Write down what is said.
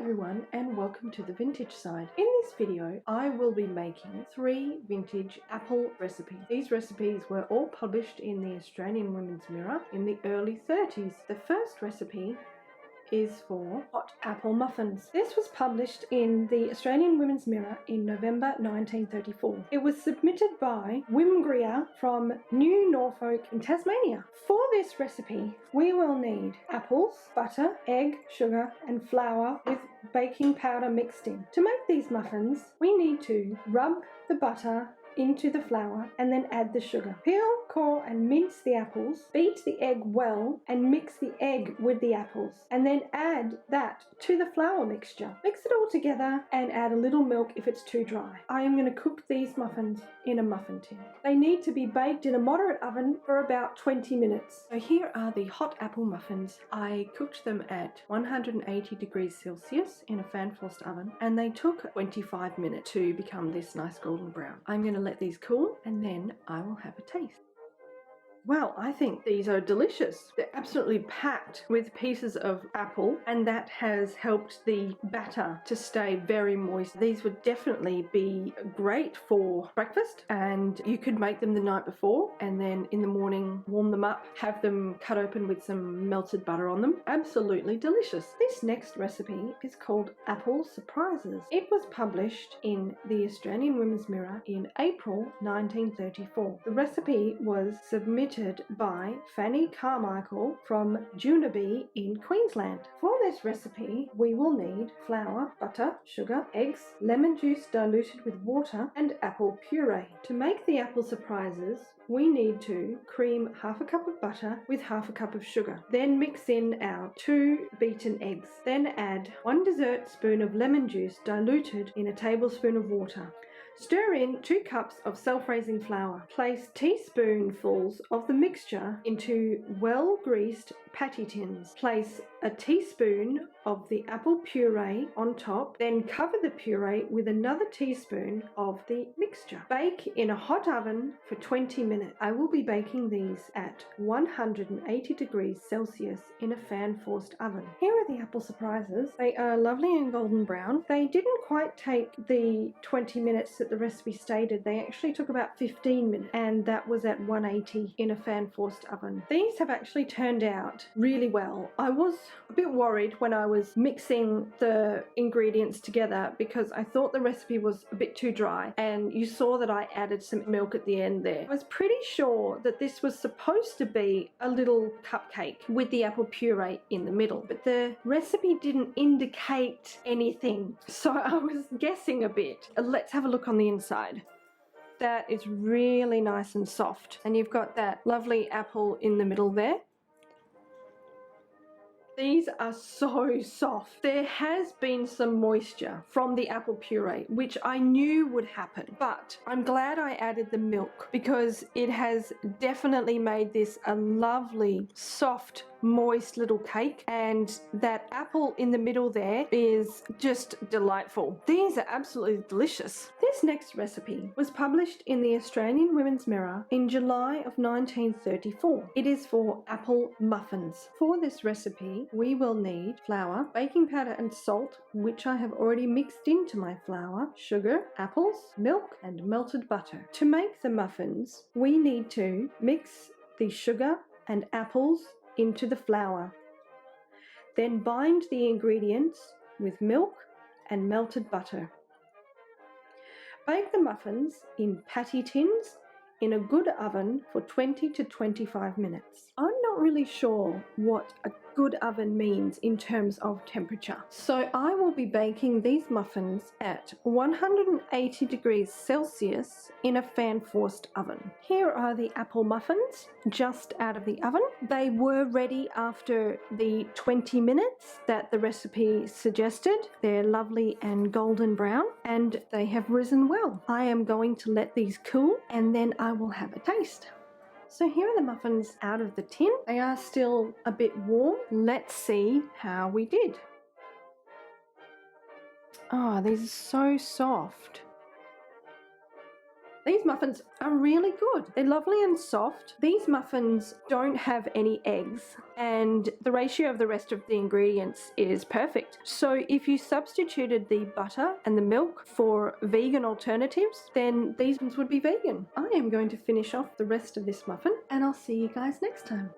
everyone and welcome to the vintage side. In this video I will be making 3 vintage apple recipes. These recipes were all published in the Australian Women's Mirror in the early 30s. The first recipe is for hot apple muffins. This was published in the Australian Women's Mirror in November 1934. It was submitted by Wimgria from New Norfolk in Tasmania. For this recipe, we will need apples, butter, egg, sugar, and flour with baking powder mixed in. To make these muffins, we need to rub the butter into the flour and then add the sugar. Peel, core and mince the apples, beat the egg well and mix the egg with the apples and then add that to the flour mixture. Mix it all together and add a little milk if it's too dry. I am going to cook these muffins in a muffin tin. They need to be baked in a moderate oven for about 20 minutes. So here are the hot apple muffins. I cooked them at 180 degrees Celsius in a fan-forced oven and they took 25 minutes to become this nice golden brown. I'm going to let these cool and then I will have a taste. Wow, I think these are delicious. They're absolutely packed with pieces of apple and that has helped the batter to stay very moist. These would definitely be great for breakfast and you could make them the night before and then in the morning warm them up, have them cut open with some melted butter on them. Absolutely delicious. This next recipe is called Apple Surprises. It was published in the Australian Women's Mirror in April 1934. The recipe was submitted by Fanny Carmichael from Junaby in Queensland. For this recipe, we will need flour, butter, sugar, eggs, lemon juice diluted with water, and apple puree. To make the apple surprises, we need to cream half a cup of butter with half a cup of sugar. Then mix in our 2 beaten eggs. Then add 1 dessert spoon of lemon juice diluted in a tablespoon of water. Stir in 2 cups of self-raising flour. Place teaspoonfuls of the mixture into well-greased patty tins. Place a teaspoon of the apple puree on top, then cover the puree with another teaspoon of the mixture. Bake in a hot oven for 20 minutes. I will be baking these at 180 degrees Celsius in a fan-forced oven. Here are the apple surprises. They are lovely and golden brown. They didn't quite take the 20 minutes that the recipe stated. They actually took about 15 minutes and that was at 180 in a fan-forced oven. These have actually turned out really well. I was a bit worried when I was mixing the ingredients together because I thought the recipe was a bit too dry and you saw that I added some milk at the end there. I was pretty sure that this was supposed to be a little cupcake with the apple puree in the middle, but the recipe didn't indicate anything, so I was guessing a bit. Let's have a look on the inside. That is really nice and soft and you've got that lovely apple in the middle there. These are so soft. There has been some moisture from the apple puree, which I knew would happen, but I'm glad I added the milk because it has definitely made this a lovely, soft, moist little cake, and that apple in the middle there is just delightful. These are absolutely delicious. This next recipe was published in the Australian Women's Mirror in July of 1934. It is for apple muffins. For this recipe, we will need flour, baking powder and salt, which I have already mixed into my flour, sugar, apples, milk and melted butter. To make the muffins, we need to mix the sugar and apples into the flour. Then bind the ingredients with milk and melted butter. Bake the muffins in patty tins in a good oven for 20 to 25 minutes. I'm not really sure what a good oven means in terms of temperature. So I will be baking these muffins at 180 degrees Celsius in a fan-forced oven. Here are the apple muffins just out of the oven. They were ready after the 20 minutes that the recipe suggested. They're lovely and golden brown and they have risen well. I am going to let these cool and then I will have a taste. So here are the muffins out of the tin. They are still a bit warm. Let's see how we did. Oh, these are so soft. These muffins are really good. They're lovely and soft. These muffins don't have any eggs, and the ratio of the rest of the ingredients is perfect. So if you substituted the butter and the milk for vegan alternatives, then these ones would be vegan. I am going to finish off the rest of this muffin, and I'll see you guys next time.